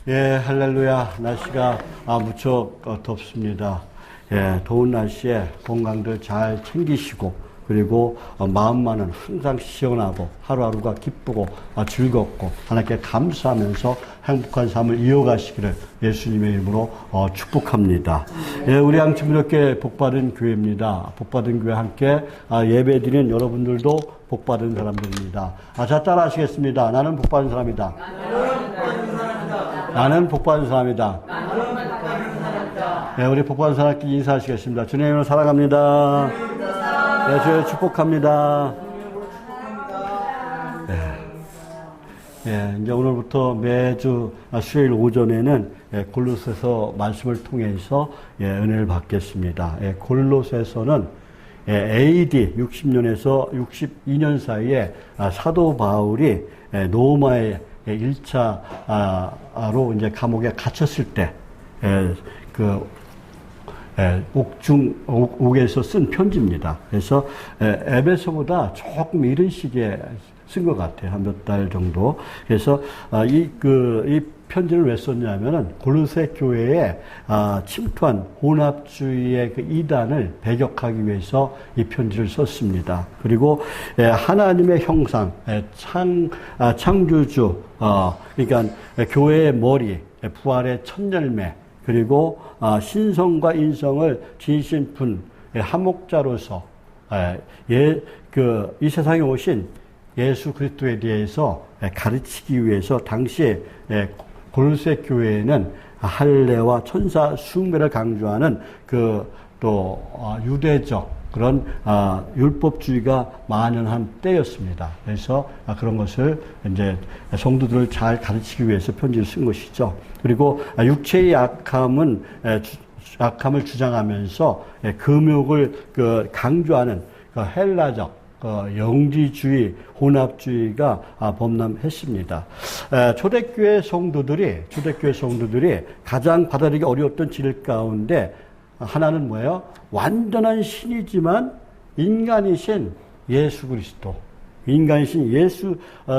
예, 할렐루야. 날씨가 무척 덥습니다. 예, 더운 날씨에 건강들 잘 챙기시고, 그리고 마음만은 항상 시원하고 하루하루가 기쁘고 즐겁고 하나님께 감사하면서 행복한 삶을 이어가시기를 예수님의 이름으로 축복합니다. 예, 우리 양천이렇게 복받은 교회입니다. 복받은 교회 함께 예배드리는 여러분들도 복받은 사람들입니다. 자, 따라 하시겠습니다. 나는 복받은 사람이다. 나는 복받은 사람이다. 네, 우리 복받은 사람께 인사하시겠습니다. 주님을 사랑합니다. 네, 주여 축복합니다. 네, 이제 오늘부터 매주 수요일 오전에는 골로새서 말씀을 통해서 은혜를 받겠습니다. 골로새서는 AD 60년에서 62년 사이에 사도 바울이 로마의 1차로 이제 감옥에 갇혔을 때, 옥에서 쓴 편지입니다. 그래서, 에베소보다 조금 이른 시기에 쓴 것 같아요. 한 몇 달 정도. 그래서, 이 편지를 왜 썼냐면은, 골로새 교회에, 침투한 혼합주의의 그 이단을 배격하기 위해서 이 편지를 썼습니다. 그리고, 하나님의 형상, 창조주, 그러니까 교회의 머리, 부활의 첫 열매, 그리고 신성과 인성을 지니신 분, 한목자로서 이 세상에 오신 예수 그리스도에 대해서 가르치기 위해서 당시에 골로새 교회에는 할례와 천사 숭배를 강조하는 또 유대적 그런 율법주의가 만연한 때였습니다. 그래서 그런 것을 이제 성도들을 잘 가르치기 위해서 편지를 쓴 것이죠. 그리고 육체의 약함을 주장하면서 금욕을 강조하는 헬라적 영지주의, 혼합주의가 범람했습니다. 초대교회 성도들이 가장 받아들이기 어려웠던 질 가운데 하나는 뭐예요? 완전한 신이지만 인간이신 예수 그리스도, 인간이신 예수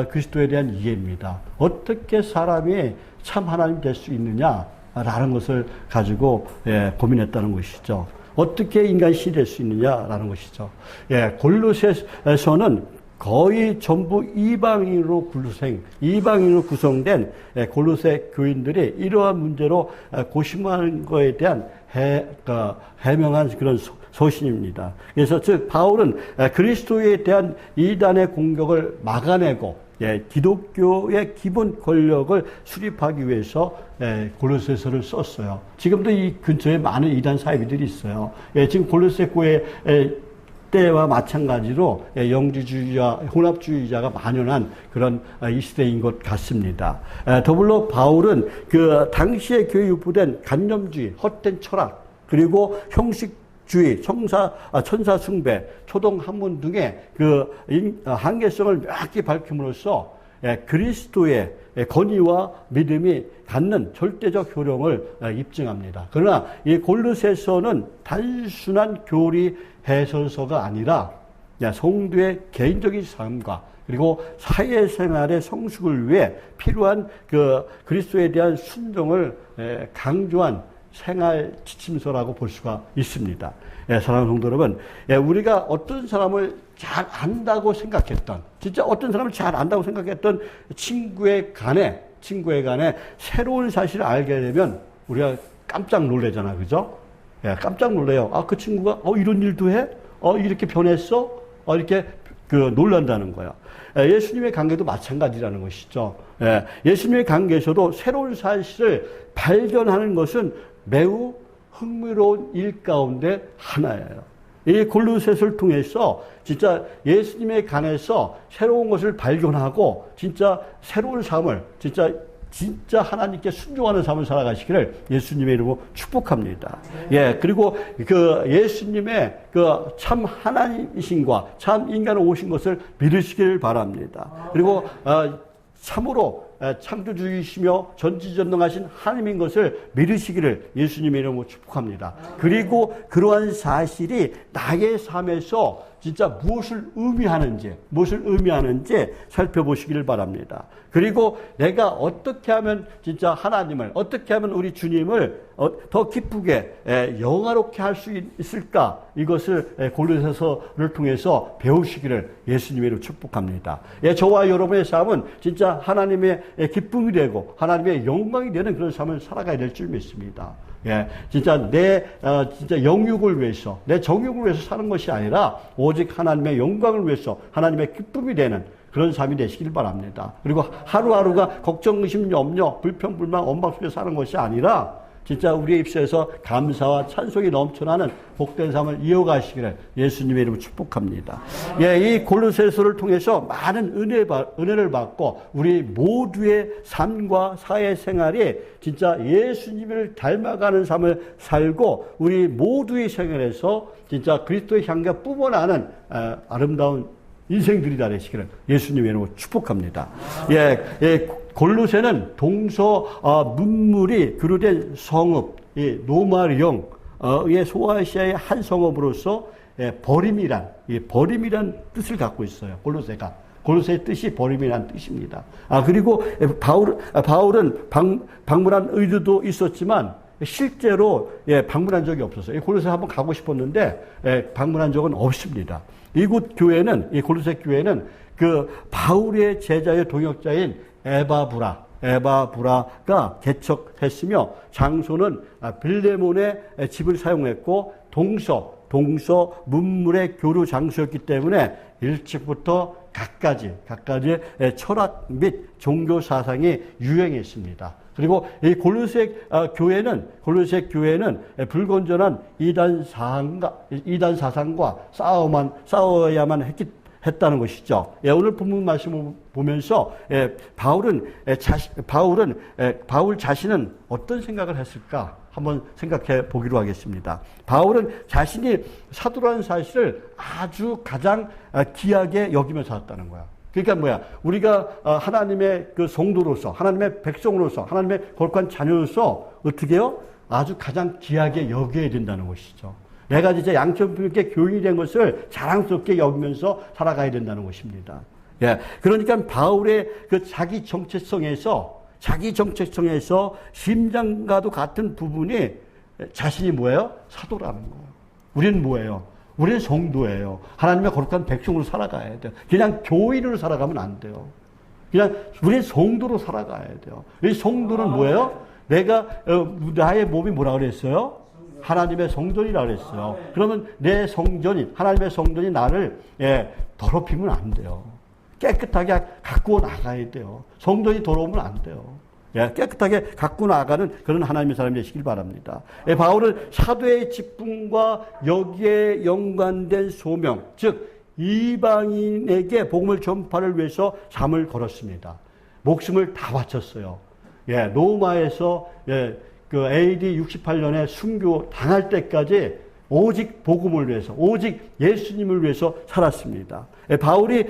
그리스도에 대한 이해입니다. 어떻게 사람이 참 하나님 될 수 있느냐라는 것을 가지고 고민했다는 것이죠. 어떻게 인간이 신이 될 수 있느냐라는 것이죠. 골로새서는 거의 전부 이방인으로 구성된 골로새 교인들이 이러한 문제로 고심하는 것에 대한 해명한 그런 서신입니다. 그래서 즉 바울은 그리스도에 대한 이단의 공격을 막아내고 기독교의 기본 권력을 수립하기 위해서 골로새서를 썼어요. 지금도 이 근처에 많은 이단 사이비들이 있어요. 지금 골로새 교회 때와 마찬가지로 영지주의자, 혼합주의자가 만연한 그런 이 시대인 것 같습니다. 더불어 바울은 그 당시에 교회에 유포된 간념주의, 헛된 철학, 그리고 형식주의, 천사 숭배, 초동 학문 등의 한계성을 명확히 밝힘으로써 그리스도의 권위와 믿음이 갖는 절대적 효력을 입증합니다. 그러나 이 골로새서는 단순한 교리 해설서가 아니라 성도의 개인적인 삶과 그리고 사회생활의 성숙을 위해 필요한 그리스도에 대한 순종을 강조한 생활 지침서라고 볼 수가 있습니다. 사랑하는 성도 여러분, 우리가 어떤 사람을 잘 안다고 생각했던, 진짜 어떤 사람을 잘 안다고 생각했던 친구의 간에 새로운 사실을 알게 되면 우리가 깜짝 놀래잖아, 그죠? 깜짝 놀래요. 그 친구가 이런 일도 해? 이렇게 변했어? 이렇게 놀란다는 거야. 예수님의 관계도 마찬가지라는 것이죠. 예수님의 관계에서도 새로운 사실을 발견하는 것은 매우 흥미로운 일 가운데 하나예요. 이 골로새서를 통해서 진짜 예수님의 간에서 새로운 것을 발견하고 진짜 새로운 삶을 진짜 하나님께 순종하는 삶을 살아가시기를 예수님의 이름으로 축복합니다. 그리고 예수님의 참 하나님이신과 참 인간으로 오신 것을 믿으시기를 바랍니다. 그리고 참으로 창조주이시며 전지전능하신 하나님인 것을 믿으시기를 예수님의 이름으로 축복합니다. 그리고 그러한 사실이 나의 삶에서 진짜 무엇을 의미하는지 살펴보시기를 바랍니다. 그리고 내가 어떻게 하면 진짜 하나님을, 어떻게 하면 우리 주님을 더 기쁘게 영화롭게 할 수 있을까? 이것을 골로새서를 통해서 배우시기를 예수님으로 축복합니다. 저와 여러분의 삶은 진짜 하나님의 기쁨이 되고 하나님의 영광이 되는 그런 삶을 살아가야 될 줄 믿습니다. 진짜 진짜 영육을 위해서, 내 정욕을 위해서 사는 것이 아니라 오직 하나님의 영광을 위해서 하나님의 기쁨이 되는 그런 삶이 되시길 바랍니다. 그리고 하루하루가 걱정, 의심, 염려, 불평, 불만, 원망 속에 사는 것이 아니라 진짜 우리의 입술에서 감사와 찬송이 넘쳐나는 복된 삶을 이어가시기를 예수님의 이름으로 축복합니다. 이 골로새서를 통해서 많은 은혜를 받고 우리 모두의 삶과 사회생활이 진짜 예수님을 닮아가는 삶을 살고 우리 모두의 생활에서 진짜 그리스도의 향기가 뿜어나는 아름다운 인생들이다 되시기를 예수님의 이름으로 축복합니다. 골로새는 동서 문물이 그루된 성읍, 노마리용의 소아시아의 한 성읍으로서 버림이란 뜻을 갖고 있어요. 골로새의 뜻이 버림이란 뜻입니다. 그리고 바울은 방문한 의도도 있었지만 실제로 방문한 적이 없었어요. 골로새 한번 가고 싶었는데 방문한 적은 없습니다. 이곳 교회는, 이 골로새 교회는 그 바울의 제자의 동역자인 에바브라가 개척했으며 장소는 빌레몬의 집을 사용했고 동서 문물의 교류 장소였기 때문에 일찍부터 각가지의 철학 및 종교 사상이 유행했습니다. 그리고 이 골로새 교회는 불건전한 이단 사상과 싸워야만 했다는 것이죠. 오늘 본문 말씀을 보면서 바울 자신은 어떤 생각을 했을까? 한번 생각해 보기로 하겠습니다. 바울은 자신이 사도라는 사실을 아주 가장 귀하게 여기며 살았다는 거야. 그러니까 우리가 하나님의 그 성도로서, 하나님의 백성으로서, 하나님의 거룩한 자녀로서 어떻게 해요? 아주 가장 귀하게 여겨야 된다는 것이죠. 내가 진짜 양천교회 교인이 된 것을 자랑스럽게 여기면서 살아가야 된다는 것입니다. 그러니까 바울의 그 자기 정체성에서 심장과도 같은 부분이 자신이 뭐예요? 사도라는 거예요. 우리는 뭐예요? 우리는 성도예요. 하나님의 거룩한 백성으로 살아가야 돼요. 그냥 교인으로 살아가면 안 돼요. 그냥 우리는 성도로 살아가야 돼요. 이 성도는 뭐예요? 나의 몸이 뭐라 그랬어요? 하나님의 성전이라 그랬어요. 그러면 내 성전이, 하나님의 성전이 나를 더럽히면 안 돼요. 깨끗하게 갖고 나가야 돼요. 성전이 더러우면 안 돼요. 깨끗하게 갖고 나가는 그런 하나님의 사람이 되시길 바랍니다. 바울은 사도의 직분과 여기에 연관된 소명, 즉 이방인에게 복음을 전파를 위해서 삶을 걸었습니다. 목숨을 다 바쳤어요. 로마에서 그 AD 68년에 순교 당할 때까지 오직 복음을 위해서, 오직 예수님을 위해서 살았습니다. 바울이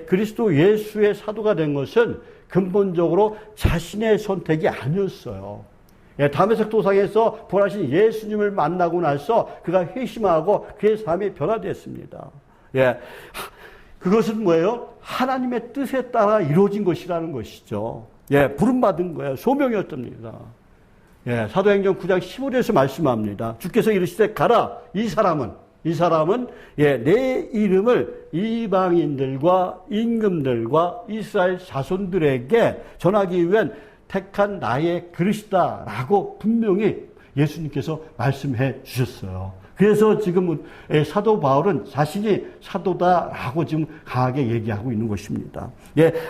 그리스도 예수의 사도가 된 것은 근본적으로 자신의 선택이 아니었어요. 다메섹 도상에서 부활하신 예수님을 만나고 나서 그가 회심하고 그의 삶이 변화됐습니다. 그것은 뭐예요? 하나님의 뜻에 따라 이루어진 것이라는 것이죠. 부름받은 거예요. 소명이었답니다. 사도행전 9장 15절에서 말씀합니다. 주께서 이르시되 가라. 이 사람은 내 이름을 이방인들과 임금들과 이스라엘 자손들에게 전하기 위한 택한 나의 그릇이다라고 분명히 예수님께서 말씀해 주셨어요. 그래서 지금 사도 바울은 자신이 사도다라고 지금 강하게 얘기하고 있는 것입니다.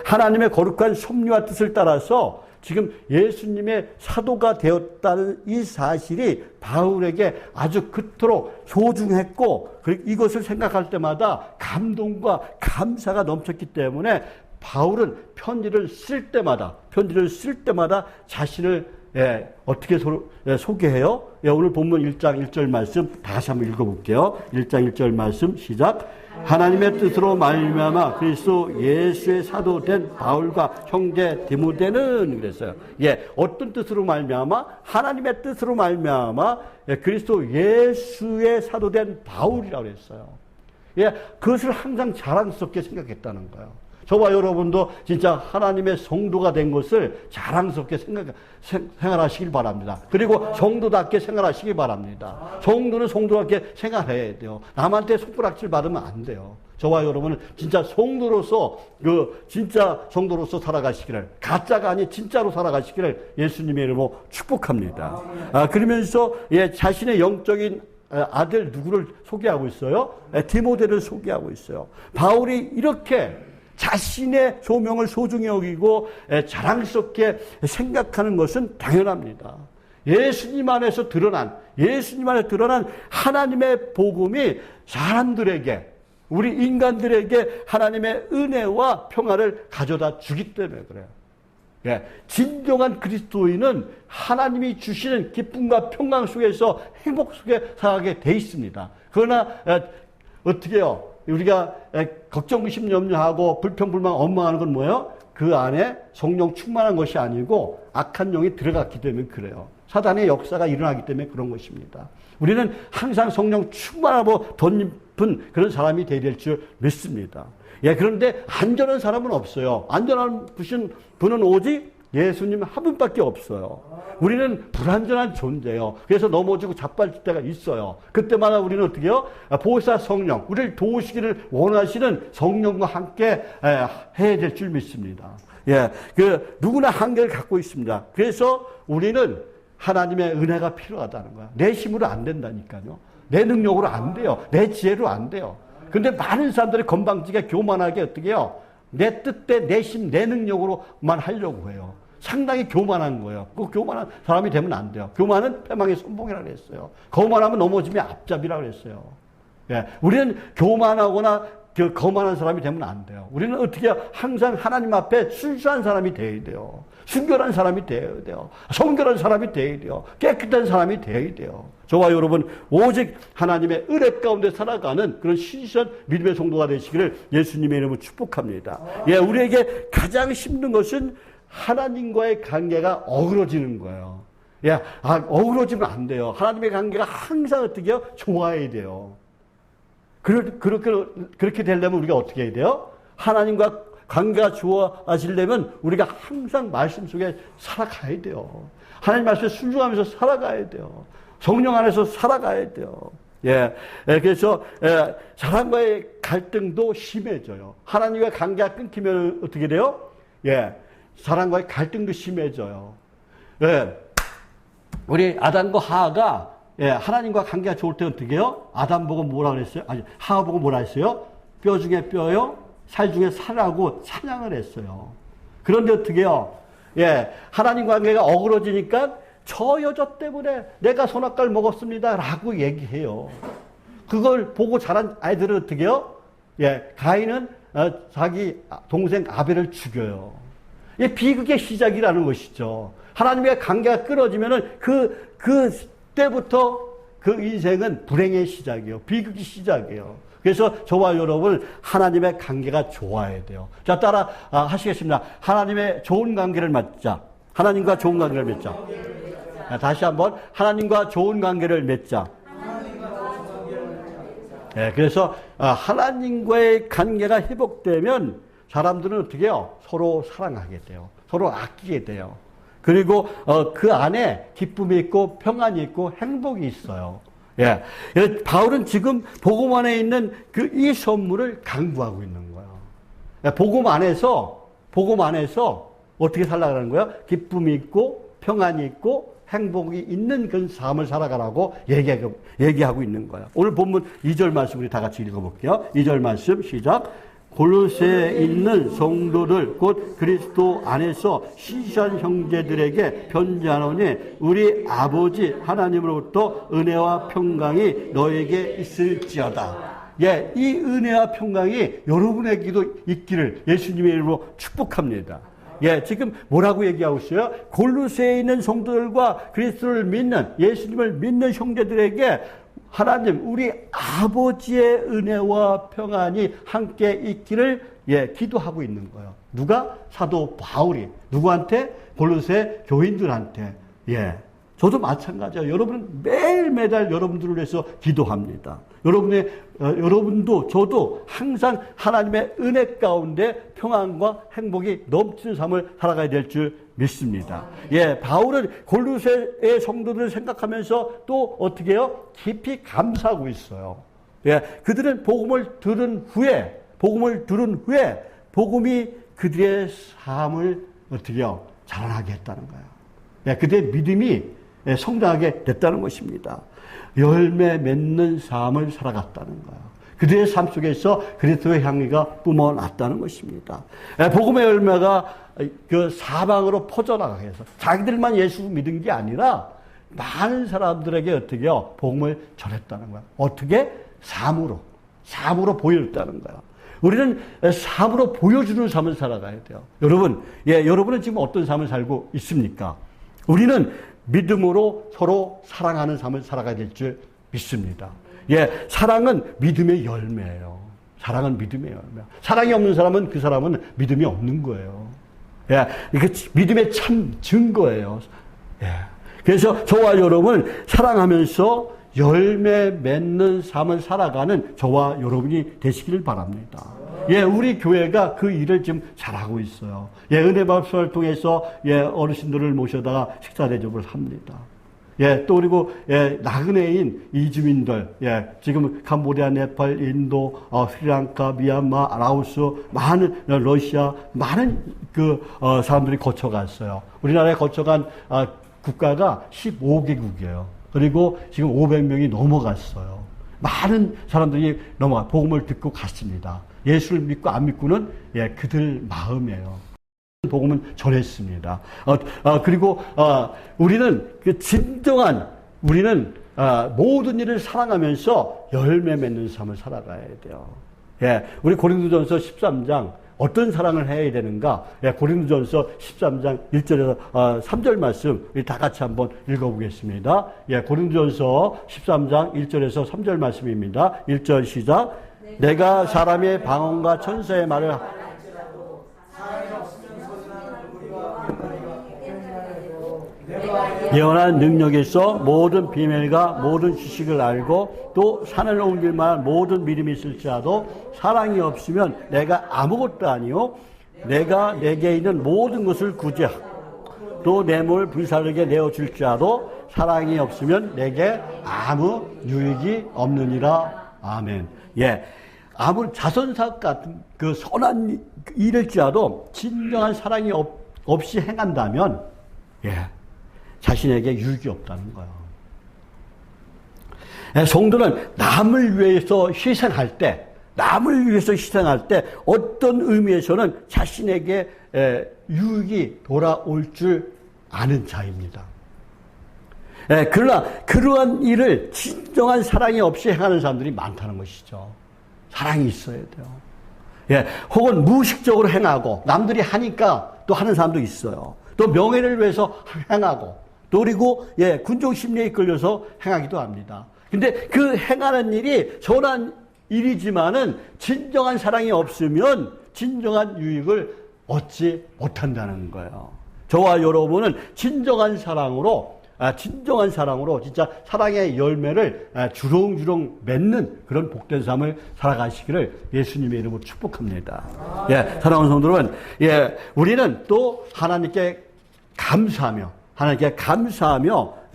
하나님의 거룩한 섭리와 뜻을 따라서 지금 예수님의 사도가 되었다는 이 사실이 바울에게 아주 그토록 소중했고 이것을 생각할 때마다 감동과 감사가 넘쳤기 때문에 바울은 편지를 쓸 때마다 자신을 어떻게 소개해요? 오늘 본문 1장 1절 말씀 다시 한번 읽어볼게요. 1장 1절 말씀 시작. 하나님의 뜻으로 말미암아 그리스도 예수의 사도된 바울과 형제 디모데는 그랬어요. 어떤 뜻으로 말미암아? 하나님의 뜻으로 말미암아 그리스도 예수의 사도된 바울이라고 그랬어요. 예, 그것을 항상 자랑스럽게 생각했다는 거예요. 저와 여러분도 진짜 하나님의 성도가 된 것을 자랑스럽게 생활하시길 바랍니다. 그리고 성도답게 생활하시기 바랍니다. 성도는 성도답게 생활해야 돼요. 남한테 손가락질 받으면 안 돼요. 저와 여러분은 진짜 성도로서 진짜 성도로서 살아가시기를, 가짜가 아닌 진짜로 살아가시기를 예수님의 이름으로 축복합니다. 그러면서 자신의 영적인 아들 누구를 소개하고 있어요? 디모데를 소개하고 있어요. 바울이 이렇게 자신의 소명을 소중히 여기고 자랑스럽게 생각하는 것은 당연합니다. 예수님 안에서 드러난 하나님의 복음이 사람들에게, 우리 인간들에게 하나님의 은혜와 평화를 가져다 주기 때문에 그래요. 예, 진정한 그리스도인은 하나님이 주시는 기쁨과 평강 속에서 행복 속에 살아가게 돼 있습니다. 그러나 어떻게 해요? 우리가 걱정, 의심, 염려하고 불평불만, 원망하는 건 뭐예요? 그 안에 성령 충만한 것이 아니고 악한 영이 들어갔기 때문에 그래요. 사단의 역사가 일어나기 때문에 그런 것입니다. 우리는 항상 성령 충만하고 덧입은 그런 사람이 되어야 될 줄 믿습니다. 예, 그런데 안전한 사람은 없어요. 안전한 분은 오직 예수님 한 분밖에 없어요. 우리는 불안전한 존재예요. 그래서 넘어지고 자빠질 때가 있어요. 그때마다 우리는 어떻게 해요? 보혜사 성령, 우리를 도우시기를 원하시는 성령과 함께 해야 될 줄 믿습니다. 예, 누구나 한계를 갖고 있습니다. 그래서 우리는 하나님의 은혜가 필요하다는 거야. 내 힘으로 안 된다니까요. 내 능력으로 안 돼요. 내 지혜로 안 돼요. 근데 많은 사람들이 건방지게 교만하게 어떻게 해요? 내 뜻대, 내 힘, 내 능력으로만 하려고 해요. 상당히 교만한 거예요. 그 교만한 사람이 되면 안 돼요. 교만은 패망의 선봉이라고 그랬어요. 거만하면 넘어지면 앞잡이라고 그랬어요. 예, 우리는 교만하거나 거만한 사람이 되면 안 돼요. 우리는 어떻게 해요? 항상 하나님 앞에 순수한 사람이 되어야 돼요. 순결한 사람이 되어야 돼요. 성결한 사람이 되어야 돼요. 깨끗한 사람이 되어야 돼요. 저와 여러분 오직 하나님의 은혜 가운데 살아가는 그런 신실한 믿음의 성도가 되시기를 예수님의 이름으로 축복합니다. 예, 우리에게 가장 힘든 것은 하나님과의 관계가 어그러지는 거예요. 예, 어그러지면 안 돼요. 하나님의 관계가 항상 어떻게 해요? 좋아야 돼요. 그렇게 되려면 우리가 어떻게 해야 돼요? 하나님과 관계가 좋아지려면 우리가 항상 말씀 속에 살아가야 돼요. 하나님 말씀에 순종하면서 살아가야 돼요. 성령 안에서 살아가야 돼요. 예, 그래서 사람과의 갈등도 심해져요. 하나님과 관계가 끊기면 어떻게 돼요? 예, 사람과의 갈등도 심해져요. 예, 우리 아담과 하하가 하나님과 관계가 좋을 때 어떻게 해요? 아담 보고 뭐라 그랬어요? 아니, 하하 보고 뭐라 했어요? 뼈 중에 뼈요, 살 중에 살하고 찬양을 했어요. 그런데 어떻게 해요? 예, 하나님 관계가 어그러지니까 저 여자 때문에 내가 선악과를 먹었습니다. 라고 얘기해요. 그걸 보고 자란 아이들은 어떻게 해요? 예, 가인은 자기 동생 아벨을 죽여요. 이 비극의 시작이라는 것이죠. 하나님의 관계가 끊어지면은 그때부터 그 인생은 불행의 시작이에요. 비극의 시작이에요. 그래서 저와 여러분 하나님의 관계가 좋아야 돼요. 자, 따라 하시겠습니다. 하나님의 좋은 관계를 맺자. 하나님과 좋은 관계를 맺자. 다시 한번 하나님과 좋은 관계를 맺자. 네, 그래서 하나님과의 관계가 회복되면 사람들은 어떻게 해요? 서로 사랑하게 돼요. 서로 아끼게 돼요. 그리고 그 안에 기쁨이 있고 평안이 있고 행복이 있어요. 예, 바울은 지금 복음 안에 있는 이 선물을 강구하고 있는 거예요. 예, 복음 안에서 어떻게 살아가는 거예요? 기쁨이 있고 평안이 있고 행복이 있는 그런 삶을 살아가라고 얘기하고 있는 거예요. 오늘 본문 2절 말씀 우리 다 같이 읽어볼게요. 2절 말씀 시작. 골로새에 있는 성도들 곧 그리스도 안에서 시시한 형제들에게 편지하노니 우리 아버지 하나님으로부터 은혜와 평강이 너에게 있을지어다. 예, 이 은혜와 평강이 여러분에게도 있기를 예수님의 이름으로 축복합니다. 예, 지금 뭐라고 얘기하고 있어요? 골로새에 있는 성도들과 그리스도를 믿는 예수님을 믿는 형제들에게 하나님 우리 아버지의 은혜와 평안이 함께 있기를 기도하고 있는 거예요. 누가? 사도 바울이 누구한테? 골로새 교인들한테 저도 마찬가지예요. 여러분은 매일매달 여러분들을 위해서 기도합니다. 여러분도 저도 항상 하나님의 은혜 가운데 평안과 행복이 넘치는 삶을 살아가야 될 줄 믿습니다. 예, 바울은 골로새의 성도들을 생각하면서 또 어떻게 해요? 깊이 감사하고 있어요. 예, 그들은 복음을 들은 후에 복음이 그들의 삶을 어떻게 해요? 자라나게 했다는 거예요. 예, 그들의 믿음이 성장하게 됐다는 것입니다. 열매 맺는 삶을 살아갔다는 거예요. 그들의 삶 속에서 그리스도의 향기가 뿜어났다는 것입니다. 복음의 열매가 그 사방으로 퍼져나가게 해서 자기들만 예수 믿은 게 아니라 많은 사람들에게 어떻게 해요? 복음을 전했다는 거예요. 어떻게? 삶으로 보여줬다는 거예요. 우리는 삶으로 보여주는 삶을 살아가야 돼요. 여러분은 지금 어떤 삶을 살고 있습니까? 우리는 믿음으로 서로 사랑하는 삶을 살아가야 될 줄 믿습니다. 예, 사랑은 믿음의 열매예요. 사랑은 믿음의 열매. 사랑이 없는 사람은 그 사람은 믿음이 없는 거예요. 예, 이게 믿음의 참 증거예요. 예. 그래서 저와 여러분 사랑하면서 열매 맺는 삶을 살아가는 저와 여러분이 되시기를 바랍니다. 예, 우리 교회가 그 일을 지금 잘하고 있어요. 예, 은혜밥솥을 통해서 예, 어르신들을 모셔다가 식사 대접을 합니다. 예, 또 그리고 예, 나그네인 이주민들, 예, 지금 캄보디아, 네팔, 인도, 스리랑카, 미얀마, 라오스, 많은 러시아, 많은 사람들이 거쳐갔어요. 우리나라에 거쳐간 국가가 15개국이에요. 그리고 지금 500명이 넘어갔어요. 많은 사람들이 복음을 듣고 갔습니다. 예수를 믿고 안 믿고는 예, 그들 마음이에요. 복음은 전했습니다. 그리고 우리는 모든 일을 사랑하면서 열매 맺는 삶을 살아가야 돼요. 예, 우리 고린도전서 13장 어떤 사랑을 해야 되는가? 예, 고린도전서 13장 1절에서 3절 말씀 우리 다 같이 한번 읽어보겠습니다. 예, 고린도전서 13장 1절에서 3절 말씀입니다. 1절 시작. 내가 사람의 방언과 천사의 말을 예언한 능력에서 모든 비밀과 모든 지식을 알고 또 산을 옮길 만한 모든 믿음이 있을지라도 사랑이 없으면 내가 아무것도 아니요 내가 내게 있는 모든 것을 구제하고 또 내 몸을 불사르게 내어줄지라도 사랑이 없으면 내게 아무 유익이 없느니라. 아멘. 예, 아무 자선사업 같은 그 선한 일일지라도 진정한 사랑이 없이 행한다면 예, 자신에게 유익이 없다는 거예요. 성도는 남을 위해서 희생할 때 어떤 의미에서는 자신에게 유익이 돌아올 줄 아는 자입니다. 그러나 그러한 일을 진정한 사랑이 없이 행하는 사람들이 많다는 것이죠. 사랑이 있어야 돼요. 예, 혹은 무의식적으로 행하고 남들이 하니까 또 하는 사람도 있어요. 또 명예를 위해서 행하고 또 그리고 예, 군중 심리에 이끌려서 행하기도 합니다. 근데 그 행하는 일이 선한 일이지만은 진정한 사랑이 없으면 진정한 유익을 얻지 못한다는 거예요. 저와 여러분은 진정한 사랑으로 진짜 사랑의 열매를 주렁주렁 맺는 그런 복된 삶을 살아가시기를 예수님의 이름으로 축복합니다. 예, 사랑하는 성도들은 예, 우리는 또 하나님께 감사하며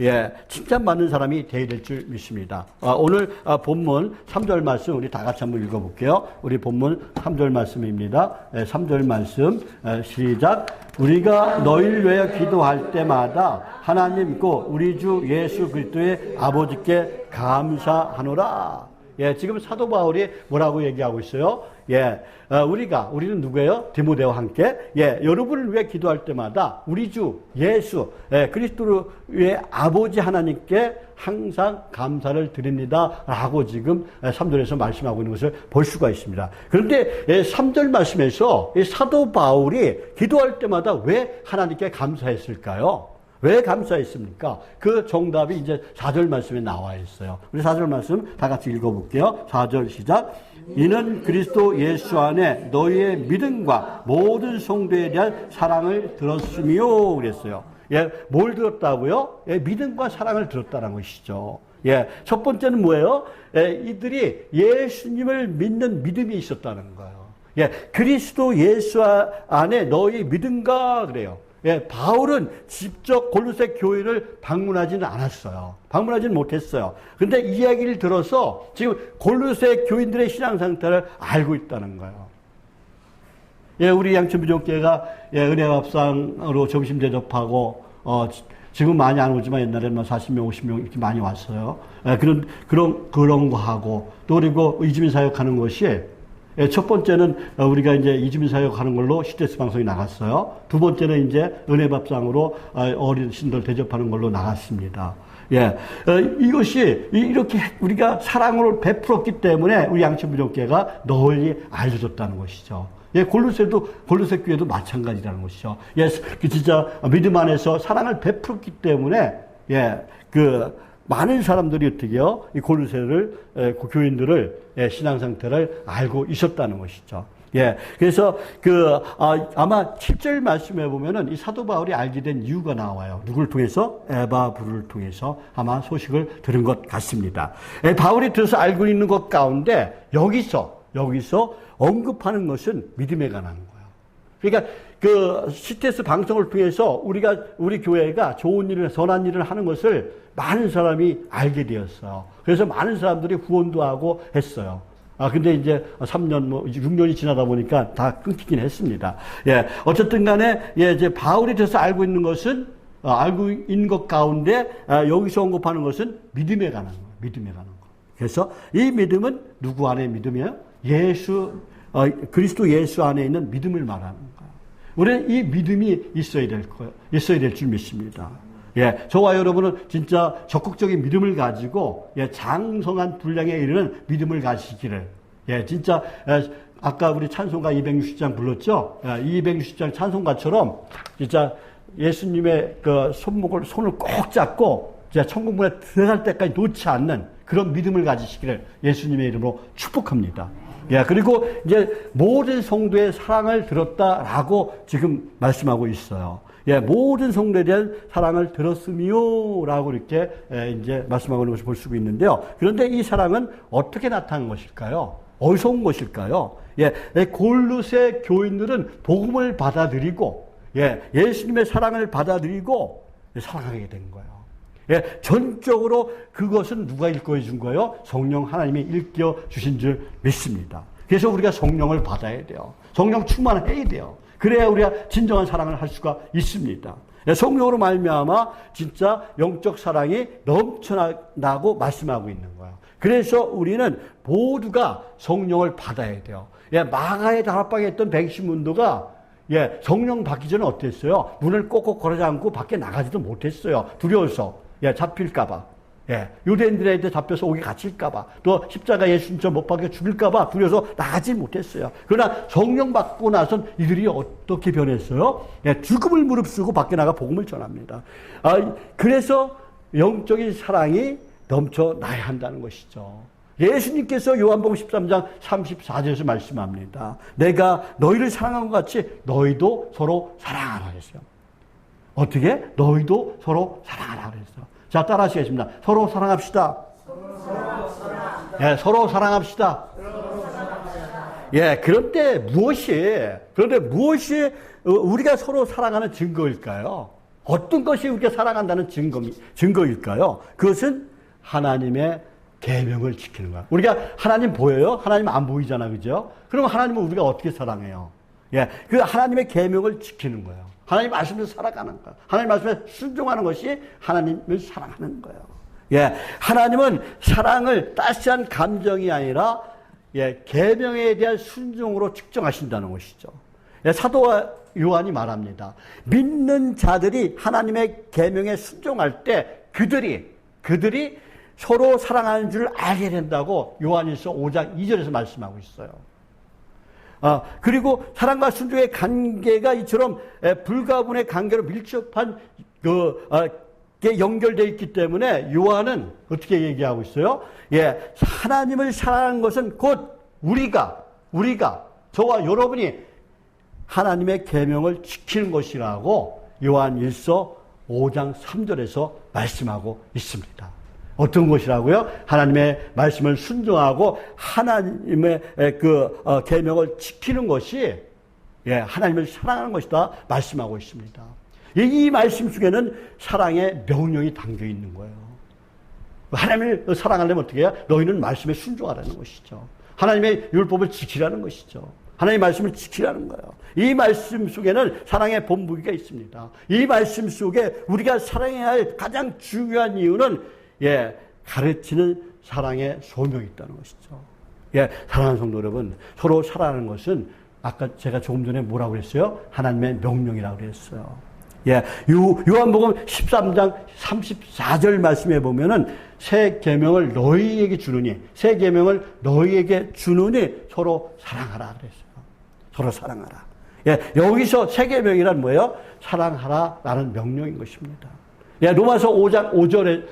예, 칭찬받는 사람이 되어야 될 줄 믿습니다. 오늘 본문 3절 말씀 우리 다 같이 한번 읽어볼게요. 우리 본문 3절 말씀입니다. 3절 말씀 시작. 우리가 너희를 위하여 기도할 때마다 하나님께 우리 주 예수 그리스도의 아버지께 감사하노라. 예, 지금 사도 바울이 뭐라고 얘기하고 있어요? 예, 우리는 누구예요? 디모데와 함께, 예, 여러분을 위해 기도할 때마다 우리 주 예수, 그리스도의 아버지 하나님께 항상 감사를 드립니다. 라고 지금 3절에서 말씀하고 있는 것을 볼 수가 있습니다. 그런데 3절 말씀에서 사도 바울이 기도할 때마다 왜 하나님께 감사했을까요? 왜 감사했습니까? 그 정답이 이제 4절 말씀에 나와 있어요. 우리 4절 말씀 다 같이 읽어볼게요. 4절 시작. 이는 그리스도 예수 안에 너희의 믿음과 모든 성도에 대한 사랑을 들었으며 그랬어요. 예, 뭘 들었다고요? 예, 믿음과 사랑을 들었다는 것이죠. 예, 첫 번째는 뭐예요? 예, 이들이 예수님을 믿는 믿음이 있었다는 거예요. 예, 그리스도 예수 안에 너희 믿음과 그래요. 예, 바울은 직접 골로새 교회를 방문하지는 않았어요. 방문하지는 못했어요. 그런데 이 이야기를 들어서 지금 골로새 교인들의 신앙 상태를 알고 있다는 거예요. 예, 우리 양천부족교회가 예, 은혜밥상으로 점심 대접하고 지금 많이 안 오지만 옛날에는 40명, 50명 이렇게 많이 왔어요. 예, 그런 거 하고 또 그리고 이주민 사역하는 것이 예, 첫 번째는 우리가 이제 이주민 사역하는 걸로 CTS 방송이 나갔어요. 두 번째는 이제 은혜밥상으로 어르신들 대접하는 걸로 나갔습니다. 예, 이것이 이렇게 우리가 사랑을 베풀었기 때문에 우리 양천부족교회가 널리 알려졌다는 것이죠. 예, 골로새 교회도 마찬가지라는 것이죠. 예, 진짜 믿음 안에서 사랑을 베풀었기 때문에 예, 많은 사람들이 어떻게요? 이 골로새를 교인들을 신앙 상태를 알고 있었다는 것이죠. 예, 그래서 아마 7절 말씀해 보면은 이 사도 바울이 알게 된 이유가 나와요. 누굴 통해서? 에바브를 통해서 아마 소식을 들은 것 같습니다. 바울이 들어서 알고 있는 것 가운데 여기서 언급하는 것은 믿음에 관한 거예요. 그러니까 CTS 방송을 통해서 우리 교회가 좋은 일을, 선한 일을 하는 것을 많은 사람이 알게 되었어요. 그래서 많은 사람들이 후원도 하고 했어요. 근데 이제 3년, 6년이 지나다 보니까 다 끊기긴 했습니다. 예, 어쨌든 간에, 예, 이제 바울이 돼서 알고 있는 것 가운데, 여기서 언급하는 것은 믿음에 관한 거예요. 믿음에 관한 거. 그래서 이 믿음은 누구 안에 믿음이에요? 그리스도 예수 안에 있는 믿음을 말하는 거예요. 우리는 이 믿음이 있어야 될 줄 믿습니다. 예, 저와 여러분은 진짜 적극적인 믿음을 가지고, 예, 장성한 분량에 이르는 믿음을 가지기를, 예, 진짜, 아까 우리 찬송가 260장 불렀죠? 예, 260장 찬송가처럼, 진짜 예수님의 손을 꼭 잡고, 진짜 천국문에 들어갈 때까지 놓지 않는 그런 믿음을 가지시기를 예수님의 이름으로 축복합니다. 예, 그리고 이제 모든 성도의 사랑을 들었다라고 지금 말씀하고 있어요. 예, 모든 성도에 대한 사랑을 들었으며라고 이렇게 이제 말씀하고 있는 것을 볼 수 있는데요. 그런데 이 사랑은 어떻게 나타난 것일까요? 어디서 온 것일까요? 예, 골로새 교인들은 복음을 받아들이고, 예, 예수님의 사랑을 받아들이고 사랑하게 된 거예요. 예, 전적으로 그것은 누가 일깨워 준 거예요? 성령 하나님이 일깨워 주신 줄 믿습니다. 그래서 우리가 성령을 받아야 돼요. 성령 충만해야 돼요. 그래야 우리가 진정한 사랑을 할 수가 있습니다. 예, 성령으로 말미암아 진짜 영적 사랑이 넘쳐나고 말씀하고 있는 거예요. 그래서 우리는 모두가 성령을 받아야 돼요. 예, 마가의 다락방에 있던 백신문도가 예, 성령 받기 전에 어땠어요? 문을 꼭꼭 걸어 잠고 밖에 나가지도 못했어요. 두려워서. 예, 잡힐까봐. 예, 유대인들한테 잡혀서 오게 갇힐까봐. 또 십자가 예수님처럼 못 박혀 죽일까봐 두려워서 나가지 못했어요. 그러나 성령 받고 나선 이들이 어떻게 변했어요? 예, 죽음을 무릅쓰고 밖에 나가 복음을 전합니다. 그래서 영적인 사랑이 넘쳐나야 한다는 것이죠. 예수님께서 요한복음 13장 34절에서 말씀합니다. 내가 너희를 사랑한 것 같이 너희도 서로 사랑하라 그랬어요. 어떻게? 너희도 서로 사랑하라 그랬어요. 자, 따라 하시겠습니다. 서로 사랑합시다. 예, 서로 사랑합시다. 예, 그런데 무엇이 우리가 서로 사랑하는 증거일까요? 어떤 것이 우리가 사랑한다는 증거일까요? 그것은 하나님의 계명을 지키는 거야. 우리가 하나님 보여요? 하나님 안 보이잖아, 그죠? 그럼 하나님은 우리가 어떻게 사랑해요? 예, 그 하나님의 계명을 지키는 거예요. 하나님 말씀을 살아가는 거예요. 하나님 말씀에 순종하는 것이 하나님을 사랑하는 거예요. 예, 하나님은 사랑을 따스한 감정이 아니라 예, 계명에 대한 순종으로 측정하신다는 것이죠. 예, 사도 요한이 말합니다. 믿는 자들이 하나님의 계명에 순종할 때 그들이 서로 사랑하는 줄 알게 된다고 요한일서 5장 2절에서 말씀하고 있어요. 그리고 사랑과 순종의 관계가 이처럼 불가분의 관계로 밀접한 게 연결되어 있기 때문에 요한은 어떻게 얘기하고 있어요? 예, 하나님을 사랑하는 것은 곧 우리가 저와 여러분이 하나님의 계명을 지키는 것이라고 요한일서 5장 3절에서 말씀하고 있습니다. 어떤 것이라고요? 하나님의 말씀을 순종하고 하나님의 계명을 지키는 것이 하나님을 사랑하는 것이다 말씀하고 있습니다. 이 말씀 속에는 사랑의 명령이 담겨 있는 거예요. 하나님을 사랑하려면 어떻게 해야? 너희는 말씀에 순종하라는 것이죠. 하나님의 율법을 지키라는 것이죠. 하나님의 말씀을 지키라는 거예요. 이 말씀 속에는 사랑의 본보기가 있습니다. 이 말씀 속에 우리가 사랑해야 할 가장 중요한 이유는 가르치는 사랑의 소명이 있다는 것이죠. 사랑하는 성도 여러분, 서로 사랑하는 것은 아까 제가 조금 전에 뭐라고 그랬어요? 하나님의 명령이라고 그랬어요. 요한복음 13장 34절 말씀에 보면은 새 계명을 너희에게 주느니 서로 사랑하라 그랬어요. 서로 사랑하라. 여기서 새 계명이란 뭐예요? 사랑하라라는 명령인 것입니다. 로마서 5장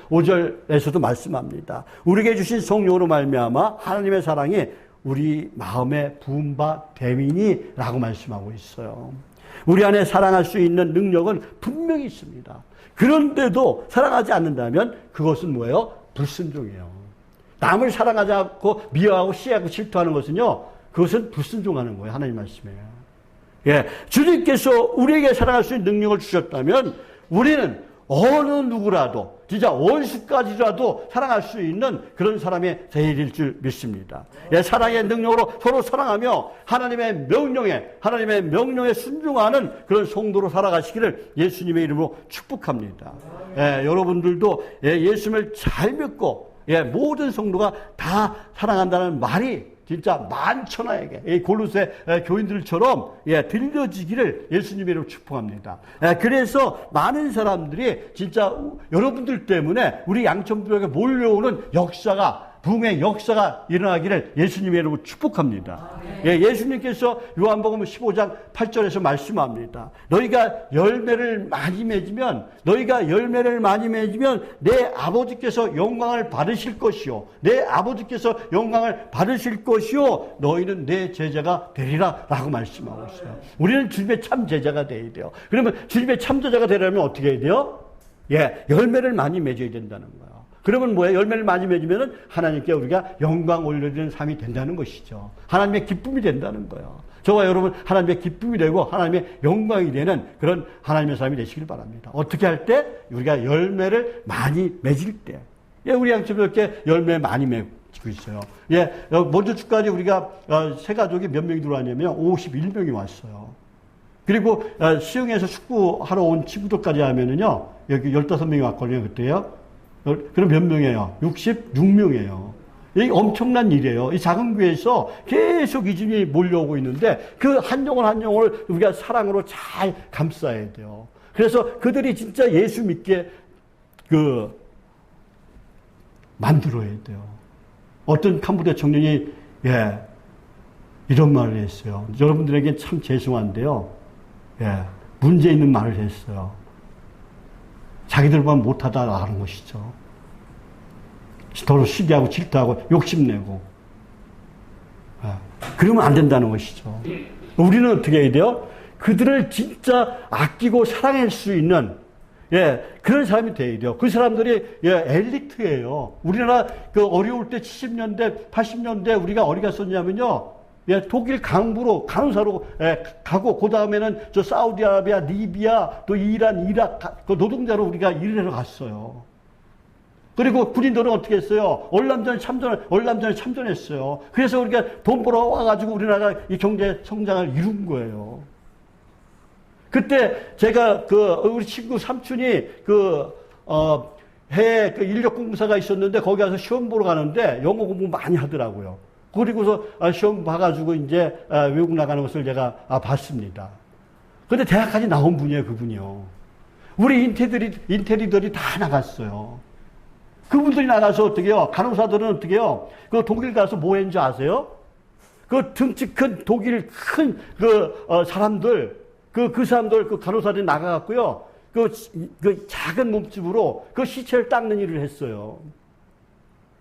5절에서도 말씀합니다. 우리에게 주신 성령으로 말미암아 하나님의 사랑이 우리 마음에 부은 바 됨이니라고 말씀하고 있어요. 우리 안에 사랑할 수 있는 능력은 분명히 있습니다. 그런데도 사랑하지 않는다면 그것은 뭐예요? 불순종이에요. 남을 사랑하지 않고 미워하고 시해하고 질투하는 것은요, 그것은 불순종하는 거예요. 하나님 말씀에. 주님께서 우리에게 사랑할 수 있는 능력을 주셨다면 우리는 어느 누구라도 진짜 원수까지라도 사랑할 수 있는 그런 사람이 되어질 줄 믿습니다. 사랑의 능력으로 서로 사랑하며 하나님의 명령에 순종하는 그런 성도로 살아가시기를 예수님의 이름으로 축복합니다. 여러분들도 예수님을 잘 믿고 모든 성도가 다 사랑한다는 말이 진짜 만천하에게 골로새 교인들처럼 들려지기를 예수님의 이름으로 축복합니다. 그래서 많은 사람들이 진짜 여러분들 때문에 우리 양천교회에 몰려오는 부흥의 역사가 일어나기를 예수님의 이름으로 축복합니다. 예수님께서 요한복음 15장 8절에서 말씀합니다. 너희가 열매를 많이 맺으면 내 아버지께서 영광을 받으실 것이요 너희는 내 제자가 되리라 라고 말씀하고 있어요. 우리는 주님의 참 제자가 되어야 돼요. 그러면 주님의 참 제자가 되려면 어떻게 해야 돼요? 열매를 많이 맺어야 된다는 거예요. 그러면 뭐예요? 열매를 많이 맺으면 하나님께 우리가 영광 올려드리는 삶이 된다는 것이죠. 하나님의 기쁨이 된다는 거예요. 저와 여러분 하나님의 기쁨이 되고 하나님의 영광이 되는 그런 하나님의 삶이 되시길 바랍니다. 어떻게 할 때? 우리가 열매를 많이 맺을 때. 우리 양쪽에 이렇게 열매 많이 맺고 있어요. 먼저 주까지 우리가 세 가족이 몇 명이 들어왔냐면 51명이 왔어요. 그리고 시흥에서 축구하러 온 친구들까지 하면은요, 여기 15명이 왔거든요, 그때요. 그럼 몇 명이에요? 66명이에요. 이 엄청난 일이에요. 이 작은 교회에서 계속 이준이 몰려오고 있는데 그 한 영혼을 우리가 사랑으로 잘 감싸야 돼요. 그래서 그들이 진짜 예수 믿게 만들어야 돼요. 어떤 캄보디아 청년이 이런 말을 했어요. 여러분들에게 참 죄송한데요. 문제 있는 말을 했어요. 자기들만 못하다라는 것이죠. 서로 시기하고 질투하고 욕심내고. 그러면 안 된다는 것이죠. 우리는 어떻게 해야 돼요? 그들을 진짜 아끼고 사랑할 수 있는 그런 사람이 돼야 돼요. 그 사람들이 엘리트예요. 우리나라 어려울 때 70년대, 80년대 우리가 어디 갔었냐면요. 독일 강부로 간호사로 가고 그 다음에는 저 사우디아라비아, 리비아, 또 이란, 이라크 그 노동자로 우리가 일을 하러 갔어요. 그리고 군인들은 어떻게 했어요? 월남전에 참전했어요. 그래서 우리가 돈 벌어 와가지고 우리나라가 이 경제 성장을 이룬 거예요. 그때 제가 우리 친구 삼촌이 해외 인력공사가 있었는데 거기 가서 시험 보러 가는데 영어 공부 많이 하더라고요. 그리고서 시험 봐가지고 이제 외국 나가는 것을 제가 봤습니다. 근데 대학까지 나온 분이에요, 그분이요. 우리 인테리들이 다 나갔어요. 그분들이 나가서 어떻게 해요? 간호사들은 어떻게 해요? 독일 가서 뭐 했는지 아세요? 등치 큰 독일 큰 사람들, 그 사람들, 간호사들이 나가갖고요. 작은 몸집으로 시체를 닦는 일을 했어요.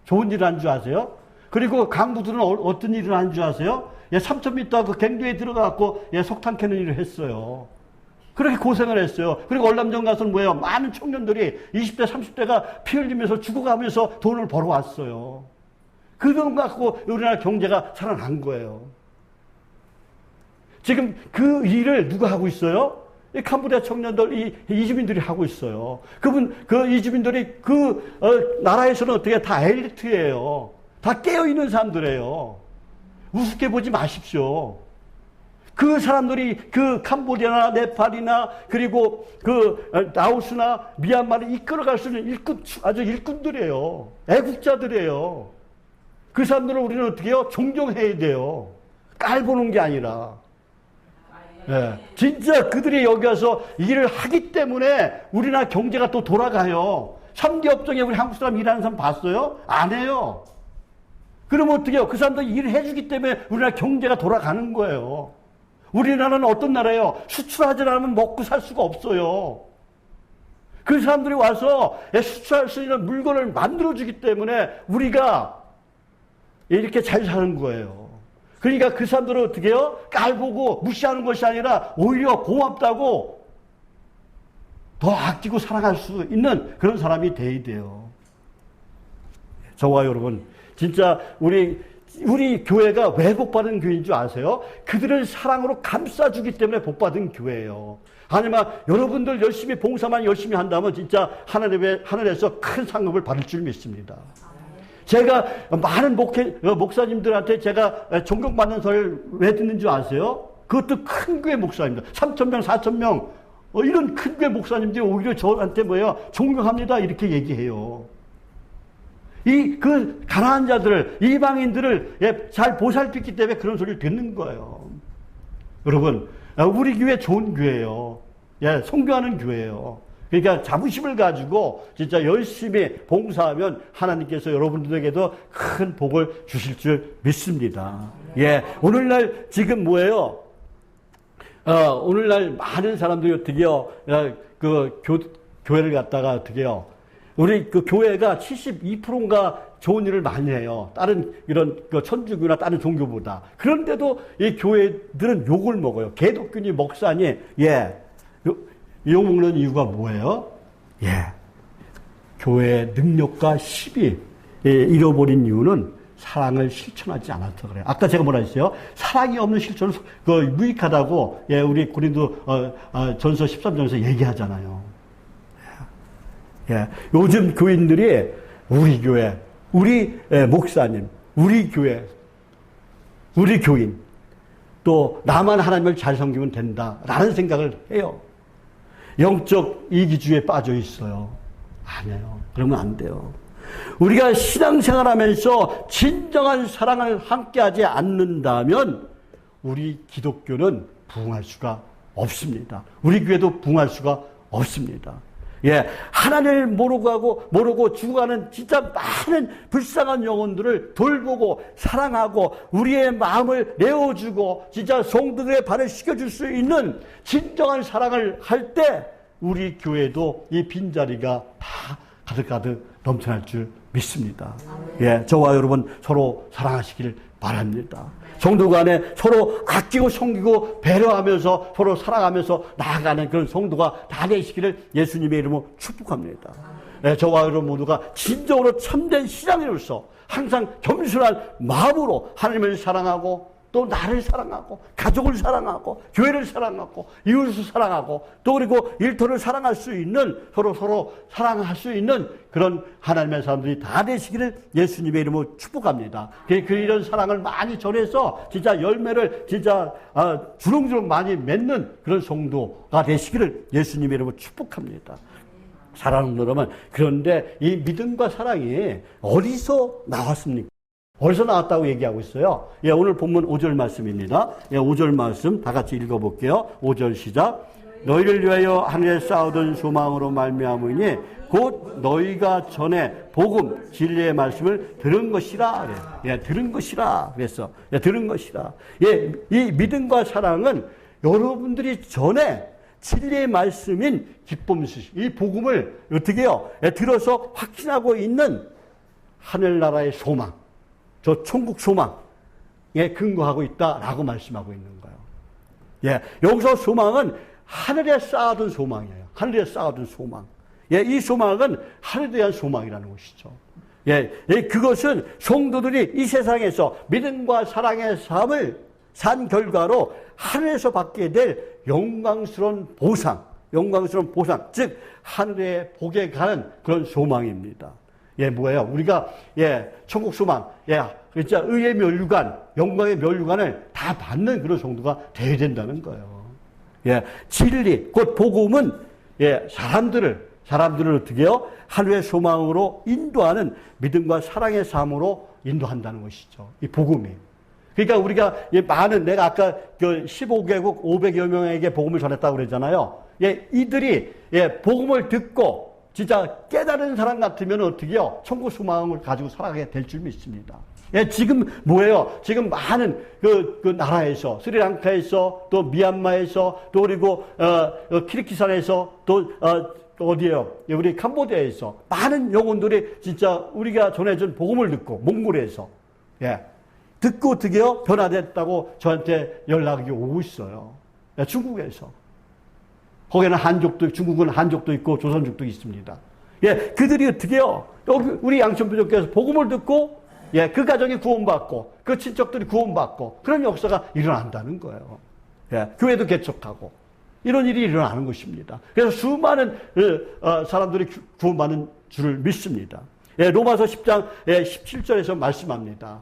좋은 일을 한 줄 아세요? 그리고 강부들은 어떤 일을 한 줄 아세요? 3,000m 갱도에 들어가갖고 석탄 캐는 일을 했어요. 그렇게 고생을 했어요. 그리고 월남전 가서는 뭐예요? 많은 청년들이 20대, 30대가 피 흘리면서 죽어가면서 돈을 벌어왔어요. 그 돈 갖고 우리나라 경제가 살아난 거예요. 지금 그 일을 누가 하고 있어요? 이 캄보디아 청년들, 이 이주민들이 하고 있어요. 그 이주민들이 나라에서는 어떻게 다 엘리트예요. 다 깨어있는 사람들이에요. 우습게 보지 마십시오. 그 사람들이 그 캄보디아나 네팔이나 그리고 라오스나 미얀마를 이끌어갈 수 있는 아주 일꾼들이에요. 애국자들이에요. 그 사람들을 우리는 어떻게 해요? 존경해야 돼요. 깔보는 게 아니라. 예, 진짜 그들이 여기 와서 일을 하기 때문에 우리나라 경제가 또 돌아가요. 3대 업종에 우리 한국 사람 일하는 사람 봤어요? 안 해요. 그러면 어떻게 해요? 그 사람들이 일을 해주기 때문에 우리나라 경제가 돌아가는 거예요. 우리나라는 어떤 나라예요? 수출하지 않으면 먹고 살 수가 없어요. 그 사람들이 와서 수출할 수 있는 물건을 만들어주기 때문에 우리가 이렇게 잘 사는 거예요. 그러니까 그 사람들은 어떻게 해요? 깔보고 무시하는 것이 아니라 오히려 고맙다고 더 아끼고 사랑할 수 있는 그런 사람이 돼야 돼요. 저와 여러분, 진짜 우리 교회가 왜 복받은 교회인 줄 아세요? 그들을 사랑으로 감싸주기 때문에 복받은 교회예요. 아니면 여러분들 열심히 봉사만 열심히 한다면 진짜 하늘에서 큰 상급을 받을 줄 믿습니다. 제가 많은 목사님들한테 제가 존경받는 소리를 왜 듣는 줄 아세요? 그것도 큰 교회 목사입니다. 3,000명, 4,000명 이런 큰 교회 목사님들이 오히려 저한테 뭐예요? 존경합니다 이렇게 얘기해요. 그 가난한 자들을, 이방인들을 잘 보살피기 때문에 그런 소리를 듣는 거예요. 여러분, 우리 교회 좋은 교회예요. 선교하는 교회예요. 그러니까 자부심을 가지고 진짜 열심히 봉사하면 하나님께서 여러분들에게도 큰 복을 주실 줄 믿습니다. 오늘날 지금 뭐예요? 오늘날 많은 사람들이 어떻게요? 교회를 갖다가 어떻게요? 우리 교회가 72%인가 좋은 일을 많이 해요. 다른 이런 천주교나 다른 종교보다. 그런데도 이 교회들은 욕을 먹어요. 개독교니 목사니, 욕 먹는 이유가 뭐예요? 교회의 능력과 힘이 잃어버린 이유는 사랑을 실천하지 않아서 그래요. 아까 제가 뭐라 했어요? 사랑이 없는 실천은 무익하다고 우리 고린도 전서 13장에서 얘기하잖아요. 요즘 교인들이 우리 교회, 우리 목사님, 우리 교회, 우리 교인, 또 나만 하나님을 잘 섬기면 된다라는 생각을 해요. 영적 이기주의에 빠져 있어요. 아니에요. 그러면 안 돼요. 우리가 신앙생활하면서 진정한 사랑을 함께하지 않는다면 우리 기독교는 부흥할 수가 없습니다. 우리 교회도 부흥할 수가 없습니다. 하나님을 모르고 죽어가는 진짜 많은 불쌍한 영혼들을 돌보고 사랑하고 우리의 마음을 내어주고 진짜 성도들의 발을 씻겨줄 수 있는 진정한 사랑을 할 때 우리 교회도 이 빈자리가 다 가득가득 넘쳐날 줄 믿습니다. 저와 여러분 서로 사랑하시길 바랍니다. 성도 간에 서로 아끼고 섬기고 배려하면서 서로 사랑하면서 나아가는 그런 성도가 다 되시기를 예수님의 이름으로 축복합니다. 저와 여러분 모두가 진정으로 참된 신앙인으로서 항상 겸손한 마음으로 하나님을 사랑하고 또 나를 사랑하고 가족을 사랑하고 교회를 사랑하고 이웃을 사랑하고 또 그리고 일터를 사랑할 수 있는 서로 사랑할 수 있는 그런 하나님의 사람들이 다 되시기를 예수님의 이름으로 축복합니다. 이런 사랑을 많이 전해서 진짜 열매를 진짜 주렁주렁 많이 맺는 그런 성도가 되시기를 예수님의 이름으로 축복합니다. 사랑하는 여러분, 그런데 이 믿음과 사랑이 어디서 나왔습니까? 어디서 나왔다고 얘기하고 있어요? 오늘 본문 5절 말씀입니다. 5절 말씀 다 같이 읽어볼게요. 5절 시작. 너희를 위하여 하늘에 쌓아둔 소망으로 말미암으니 곧 너희가 전에 복음 진리의 말씀을 들은 것이라. 들은 것이라. 그랬어. 들은 것이라. 이 믿음과 사랑은 여러분들이 전에 진리의 말씀인 기쁨 소식, 이 복음을 어떻게 해요? 들어서 확신하고 있는 하늘나라의 소망, 저 천국 소망에 근거하고 있다라고 말씀하고 있는 거예요. 여기서 소망은 하늘에 쌓아둔 소망이에요. 하늘에 쌓아둔 소망. 예, 이 소망은 하늘에 대한 소망이라는 것이죠. 예, 그것은 성도들이 이 세상에서 믿음과 사랑의 삶을 산 결과로 하늘에서 받게 될 영광스러운 보상, 즉 하늘의 복에 가는 그런 소망입니다. 예, 뭐예요? 우리가 천국 소망, 진짜 의의 면류관, 영광의 면류관을 다 받는 그런 정도가 되어야 된다는 거예요. 예, 진리, 곧 복음은 사람들을 어떻게 해요? 하늘의 소망으로 인도하는 믿음과 사랑의 삶으로 인도한다는 것이죠. 이 복음이. 그러니까 우리가 많은, 내가 아까 그 15개국 500여 명에게 복음을 전했다고 그랬잖아요. 이들이 복음을 듣고 진짜 깨달은 사람 같으면 어떻게 해요? 천국 소망을 가지고 살아가게 될 줄 믿습니다. 지금 뭐예요? 지금 많은 그 나라에서, 스리랑카에서, 또 미얀마에서, 또 그리고 키르기스탄에서, 또 어디에요? 우리 캄보디아에서 많은 영혼들이 진짜 우리가 전해준 복음을 듣고, 몽골에서 듣고 어떻게 해요? 변화됐다고 저한테 연락이 오고 있어요. 중국에서. 거기는 한족도, 중국은 한족도 있고 조선족도 있습니다. 그들이 어떻게 해요? 여기 우리 양천부족교에서 복음을 듣고, 그 가정이 구원받고, 그 친척들이 구원받고, 그런 역사가 일어난다는 거예요. 교회도 개척하고, 이런 일이 일어나는 것입니다. 그래서 수많은 사람들이 구원받는 줄을 믿습니다. 로마서 10장 17절에서 말씀합니다.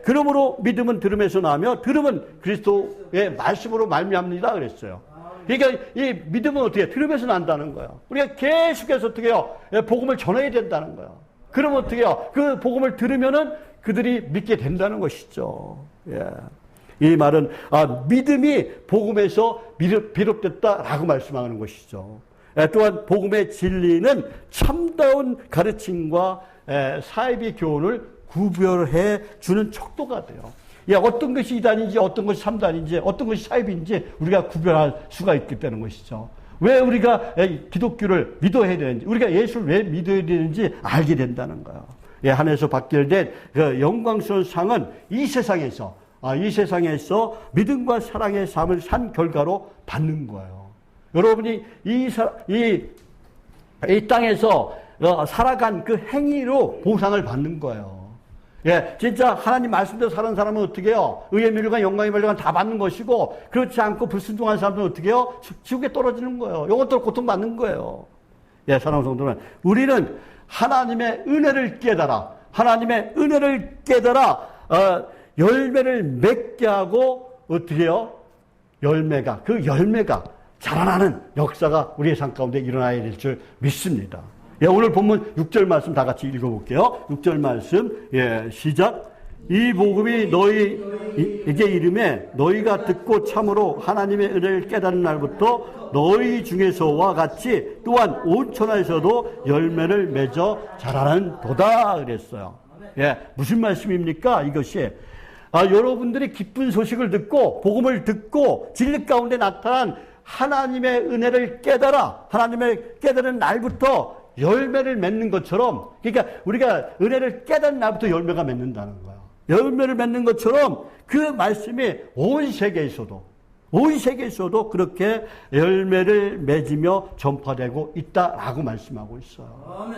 그러므로 믿음은 들음에서 나며 들음은 그리스도의 말씀으로 말미암니다 그랬어요. 그러니까 이 믿음은 어떻게 들음에서 난다는 거예요. 우리가 계속해서 어떻게 해요? 복음을 전해야 된다는 거예요. 그러면 어떻게 해요? 그 복음을 들으면은 그들이 믿게 된다는 것이죠. 이 말은 믿음이 복음에서 비롯됐다라고 말씀하는 것이죠. 또한 복음의 진리는 참다운 가르침과 사이비 교훈을 구별해 주는 척도가 돼요. 어떤 것이 이단인지, 어떤 것이 삼단인지, 어떤 것이 사이비인지 우리가 구별할 수가 있기 때문에 것이죠. 왜 우리가 기독교를 믿어야 되는지, 우리가 예수를 왜 믿어야 되는지 알게 된다는 거예요. 하늘에서 받게 된 그 영광스러운 상은 이 세상에서 믿음과 사랑의 삶을 산 결과로 받는 거예요. 여러분이 이 땅에서 살아간 그 행위로 보상을 받는 거예요. 진짜 하나님 말씀대로 사는 사람은 어떻게 해요? 의의 멸류관, 영광의 멸류관 다 받는 것이고, 그렇지 않고 불순종한 사람들은 어떻게 해요? 지옥에 떨어지는 거예요. 이것도 고통받는 거예요. 사랑하는 성도는, 우리는 하나님의 은혜를 깨달아, 열매를 맺게 하고, 어떻게 해요? 그 열매가 자라나는 역사가 우리의 삶 가운데 일어나야 될 줄 믿습니다. 오늘 본문 6절 말씀 다 같이 읽어볼게요. 6절 말씀, 시작. 이 복음이 너희에게 이름에 너희가 듣고 참으로 하나님의 은혜를 깨닫는 날부터 너희 중에서와 같이 또한 온 천하에서도 열매를 맺어 자라는 도다 그랬어요. 무슨 말씀입니까? 이것이 여러분들이 기쁜 소식을 듣고 복음을 듣고 진리 가운데 나타난 하나님의 은혜를 깨달아, 하나님의 깨달은 날부터 열매를 맺는 것처럼, 그러니까 우리가 은혜를 깨달은 날부터 열매가 맺는다는 거예요. 열매를 맺는 것처럼 그 말씀이 온 세계에서도 그렇게 열매를 맺으며 전파되고 있다라고 말씀하고 있어요.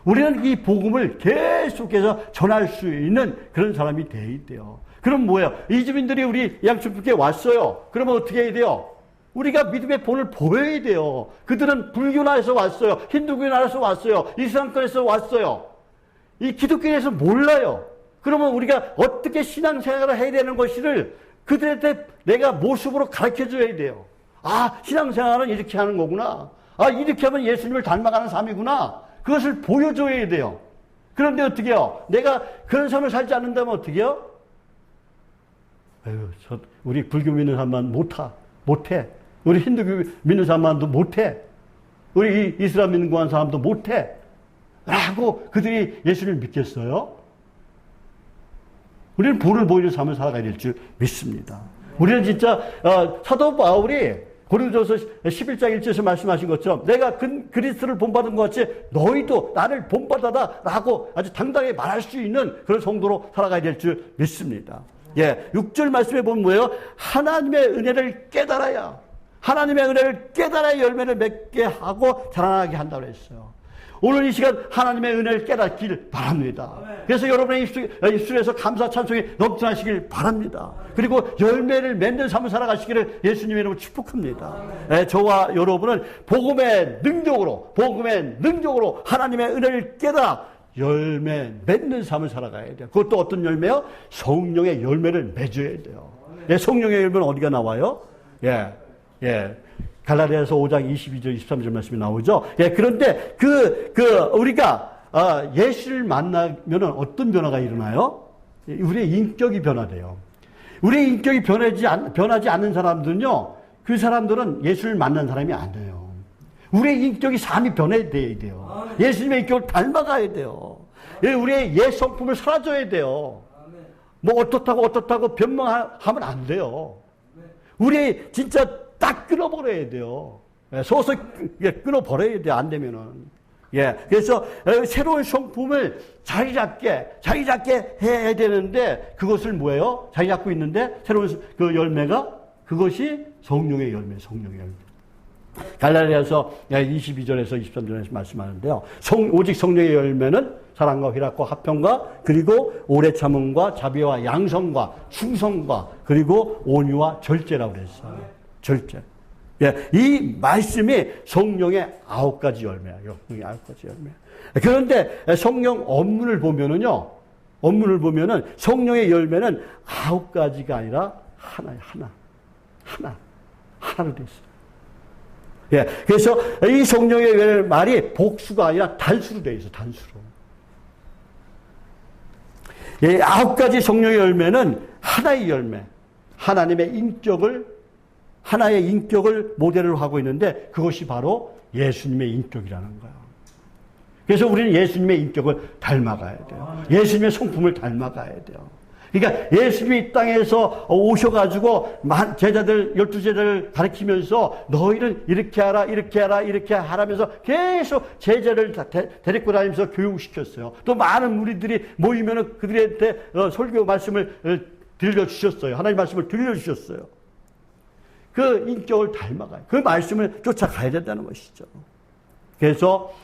우리는 이 복음을 계속해서 전할 수 있는 그런 사람이 돼야 돼요. 그럼 뭐예요? 이주민들이 우리 양천교회에 왔어요. 그러면 어떻게 해야 돼요? 우리가 믿음의 본을 보여야 돼요. 그들은 불교 나라에서 왔어요. 힌두교 나라에서 왔어요. 이슬람권에서 왔어요. 이 기독교에서 몰라요. 그러면 우리가 어떻게 신앙생활을 해야 되는 것을 그들한테 내가 모습으로 가르쳐줘야 돼요. 신앙생활은 이렇게 하는 거구나. 이렇게 하면 예수님을 닮아가는 삶이구나. 그것을 보여줘야 돼요. 그런데 어떻게 해요? 내가 그런 삶을 살지 않는다면 어떻게 해요? 우리 불교 믿는 사람만 못해. 우리 힌두교 믿는 사람만도 못해. 우리 이슬람 믿는 거 하는 사람도 못해. 라고 그들이 예수를 믿겠어요? 우리는 본을 보이는 삶을 살아가야 될 줄 믿습니다. 우리는 진짜 사도 바울이 고린도서 11장 1절에서 말씀하신 것처럼 내가 그리스도를 본받은 것 같이 너희도 나를 본받아다라고 아주 당당히 말할 수 있는 그런 성도로 살아가야 될 줄 믿습니다. 6절 말씀에 보면 뭐예요? 하나님의 은혜를 깨달아야 하나님의 은혜를 깨달아 열매를 맺게 하고 자라나게 한다고 했어요. 오늘 이 시간 하나님의 은혜를 깨닫길 바랍니다. 그래서 여러분의 입술에서 감사 찬송이 넘쳐나시길 바랍니다. 그리고 열매를 맺는 삶을 살아가시기를 예수님의 이름으로 축복합니다. 저와 여러분은 복음의 능력으로 하나님의 은혜를 깨달아 열매 맺는 삶을 살아가야 돼요. 그것도 어떤 열매요? 성령의 열매를 맺어야 돼요. 성령의 열매는 어디가 나와요? 갈라디아서 5장 22절 23절 말씀이 나오죠. 그런데 우리가 예수를 만나면 어떤 변화가 일어나요? 우리의 인격이 변화돼요. 우리의 인격이 변하지 않는 사람들은요, 그 사람들은 예수를 만난 사람이 아니에요. 우리의 인격이 삶이 변해야 돼요. 예수님의 인격을 닮아가야 돼요. 우리의 옛 성품을 사라져야 돼요. 뭐 어떻다고 변명하면 안 돼요. 우리 진짜 딱 끊어버려야 돼요. 서서히 끊어버려야 돼요. 안 되면은. 그래서 새로운 성품을 자리 잡게 해야 되는데, 그것을 뭐예요? 자리 잡고 있는데, 새로운 그 열매가, 그것이 성령의 열매. 갈라디아서 22절에서 23절에서 말씀하는데요. 오직 성령의 열매는 사랑과 희락과 화평과 그리고 오래 참음과 자비와 양성과 충성과 그리고 온유와 절제라고 그랬어요. 절제. 이 말씀이 성령의 9가지 열매예요. 9가지 열매. 그런데 성령 업문을 보면은 성령의 열매는 9가지가 아니라 하나로 됐어요. 그래서 이 성령의 말이 복수가 아니라 단수로 되어 있어요. 단수로. 9가지 성령의 열매는 하나의 열매. 하나의 인격을 모델로 하고 있는데, 그것이 바로 예수님의 인격이라는 거예요. 그래서 우리는 예수님의 인격을 닮아가야 돼요. 예수님의 성품을 닮아가야 돼요. 그러니까 예수님이 이 땅에서 오셔가지고 12제자를 가르치면서 너희는 이렇게 하라면서 계속 제자를 데리고 다니면서 교육시켰어요. 또 많은 무리들이 모이면은 그들한테 설교 말씀을 들려주셨어요. 하나님 말씀을 들려주셨어요. 그 인격을 닮아가요. 그 말씀을 쫓아가야 된다는 것이죠. 그래서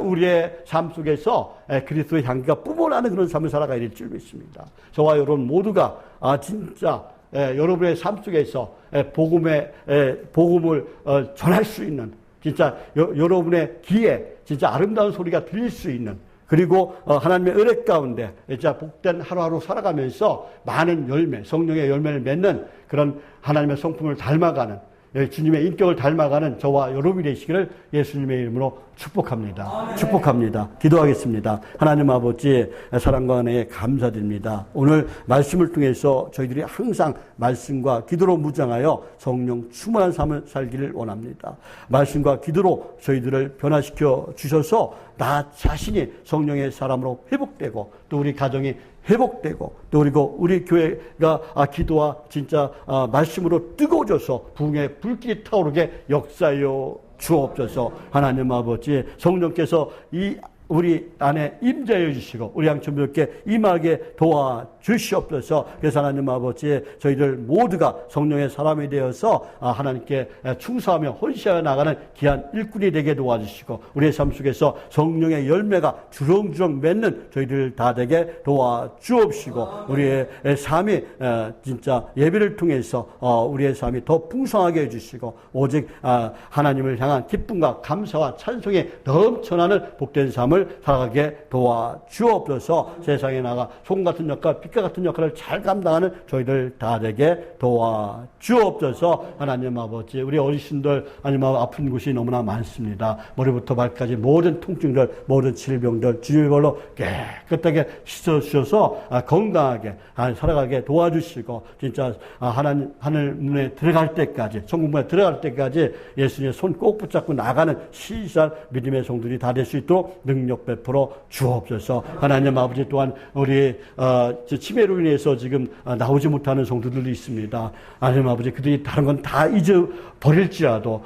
우리의 삶 속에서 그리스도의 향기가 뿜어나는 그런 삶을 살아가야 될 줄 믿습니다. 저와 여러분 모두가 진짜 여러분의 삶 속에서 복음을 전할 수 있는, 진짜 여러분의 귀에 진짜 아름다운 소리가 들릴 수 있는, 그리고 하나님의 은혜 가운데 진짜 복된 하루하루 살아가면서 많은 열매, 성령의 열매를 맺는 그런 하나님의 성품을 닮아가는, 주님의 인격을 닮아가는 저와 여러분이 되시기를 예수님의 이름으로 축복합니다. 축복합니다. 기도하겠습니다. 하나님 아버지, 사랑과 은혜에 감사드립니다. 오늘 말씀을 통해서 저희들이 항상 말씀과 기도로 무장하여 성령 충만한 삶을 살기를 원합니다. 말씀과 기도로 저희들을 변화시켜 주셔서 나 자신이 성령의 사람으로 회복되고, 또 우리 가정이 회복되고, 또 그리고 우리 교회가 기도와 진짜 말씀으로 뜨거워져서 부흥의 불길이 타오르게 역사하여 주옵소서. 하나님 아버지, 성령께서 우리 안에 임재해 주시고 우리 양천교회께 임하게 도와주시옵소서. 그래서 하나님 아버지, 저희들 모두가 성령의 사람이 되어서 하나님께 충성하며 헌신하여 나가는 귀한 일꾼이 되게 도와주시고, 우리의 삶 속에서 성령의 열매가 주렁주렁 맺는 저희들 다 되게 도와주옵시고, 우리의 삶이 진짜 예배를 통해서 우리의 삶이 더 풍성하게 해주시고, 오직 하나님을 향한 기쁨과 감사와 찬송이 넘쳐나는 복된 삶을 살아가게 도와주옵소서. 세상에 나가 소금 같은 역할, 빛과 같은 역할을 잘 감당하는 저희들 다 되게 도와주옵소서. 하나님 아버지, 우리 어르신들 하나님 아픈 곳이 너무나 많습니다. 머리부터 발까지 모든 통증들, 모든 질병들 주님의 벌로 깨끗하게 씻어주셔서 건강하게 살아가게 도와주시고, 진짜 하늘 문에 들어갈 때까지, 천국문에 들어갈 때까지 예수님의 손 꼭 붙잡고 나가는 시시한 믿음의 성들이 다 될 수 있도록 능력 베풀어 주옵소서. 하나님 아버지, 또한 우리 치매로 인해서 지금 나오지 못하는 성도들도 있습니다. 하나님 아버지, 그들이 다른 건 다 잊어버릴지라도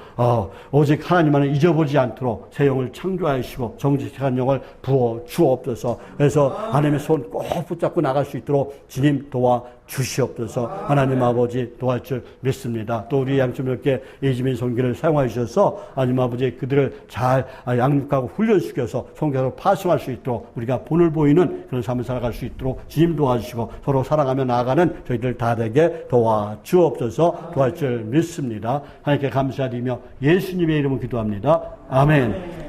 오직 하나님만을 잊어버리지 않도록 새 영을 창조하시고 정직한 영을 부어 주옵소서. 그래서 하나님의 손 꼭 붙잡고 나갈 수 있도록 주님 도와 주시옵소서. 하나님 아버지 도와줄 줄 믿습니다. 또 우리 양심넓게 이지민 선교를 사용하여 주셔서 하나님 아버지 그들을 잘 양육하고 훈련시켜서 선교로 파송할 수 있도록 우리가 본을 보이는 그런 삶을 살아갈 수 있도록 주님 도와주시고 서로 사랑하며 나아가는 저희들 다 되게 도와주옵소서. 도와줄 줄 믿습니다. 하나님께 감사드리며 예수님의 이름으로 기도합니다. 아멘.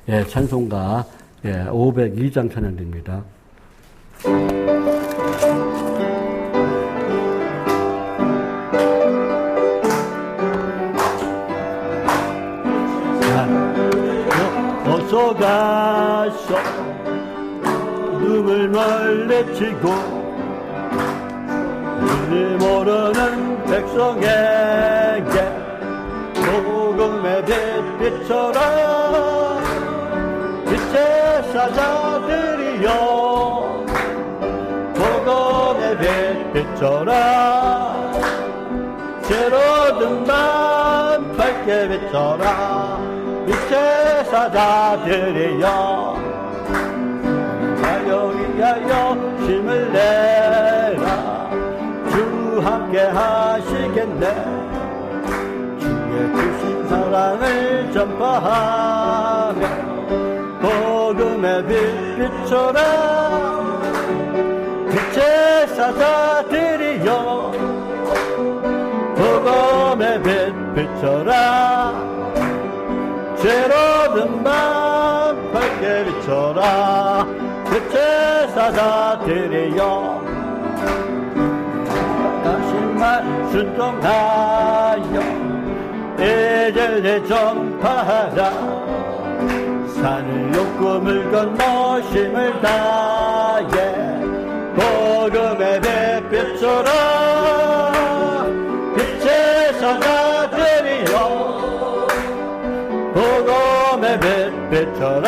예, 찬송가 502장 찬양됩니다. 어서 가서 눈을 멀리치고 주님 모르는 백성에게 복음의 빛비춰라. 빛의 사자들이여 복음의 빛비춰라. 새로운 밤 밝게 비춰라. 빛의 사자들이여 나여 위하여 힘을 내라. 주 함께 하시겠네. 주의 크신 사랑을 전파하며 복음의 빛 비춰라. 빛의 사자들이여 복음의 빛 비춰라. 새로운 밤 밝게 비춰라. 빛의 사자들이여 다신 말 순종하여 이제를 전파하라. 산을 욕구 물 건너 힘을 다해 복음의 빛 비춰라. 빛의 사자들이여 복음의 빛 비춰라.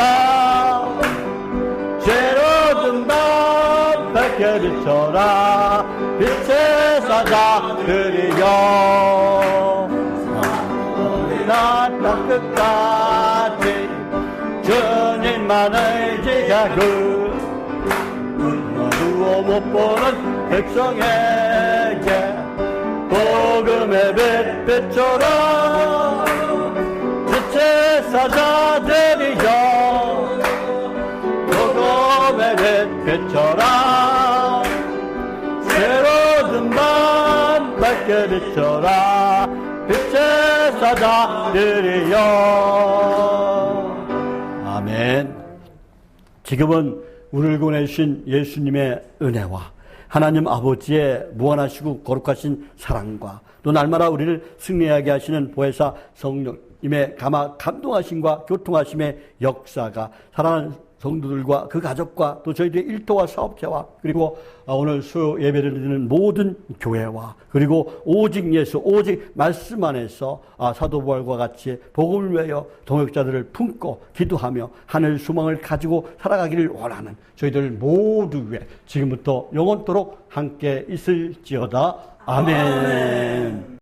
새로운 밤 밝게 비춰라. 빛의 사자들이여 나 땅 끝까지 주님만을 지키고 누워 못 보는 백성에게 복음의 빛 비춰라. 빛의 사자들이여 복음의 빛 비춰라. 새로운 밤 밝게 비춰라. 빛의 사자들이여. 아멘. 지금은 우리를 보내주신 예수님의 은혜와 하나님 아버지의 무한하시고 거룩하신 사랑과 또 날마다 우리를 승리하게 하시는 보혜사 성령님의 감동하심과 교통하심의 역사가 사랑하는 성도들과 그 가족과 또 저희들의 일터와 사업자와 그리고 오늘 수요 예배를 드리는 모든 교회와 그리고 오직 예수 오직 말씀 안에서 사도 바울과 같이 복음을 위하여 동역자들을 품고 기도하며 하늘 소망을 가지고 살아가기를 원하는 저희들 모두 위해 지금부터 영원토록 함께 있을지어다. 아멘.